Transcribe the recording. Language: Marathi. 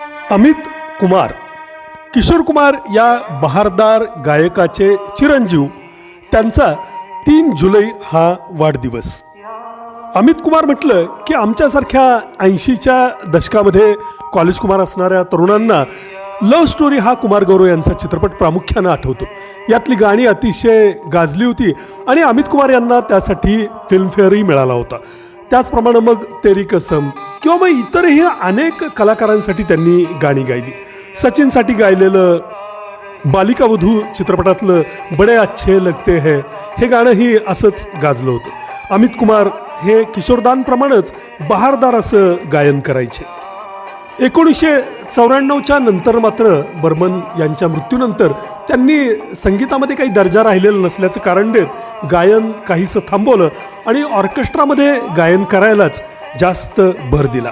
अमित कुमार, किशोर कुमार या बहारदार गायकाचे चिरंजीव, त्यांचा 3 जुलै हा वाढदिवस. अमित कुमार म्हटलं की आमच्यासारख्या 80च्या दशकामध्ये कॉलेज कुमार असणाऱ्या तरुणांना लव्ह स्टोरी हा कुमार गौरव यांचा चित्रपट प्रामुख्यानं आठवतो. यातली गाणी अतिशय गाजली होती आणि अमित कुमार यांना त्यासाठी फिल्मफेअरही मिळाला होता. त्याचप्रमाणे मग तेरी कसम किंवा मग इतरही अनेक कलाकारांसाठी त्यांनी गाणी गायली. सचिनसाठी गायलेलं बालिका वधू चित्रपटातलं बडे अच्छे लगते है हे गाणंही असंच गाजलं होतं. अमित कुमार हे किशोरदांप्रमाणेच बहारदार असं गायन करायचे. 1994च्या नंतर मात्र बर्मन यांच्या मृत्यूनंतर त्यांनी संगीतामध्ये काही दर्जा राहिलेला नसल्याचं कारण देत गायन काहीसं थांबवलं आणि ऑर्केस्ट्रामध्ये गायन करायलाच जास्त भर दिला.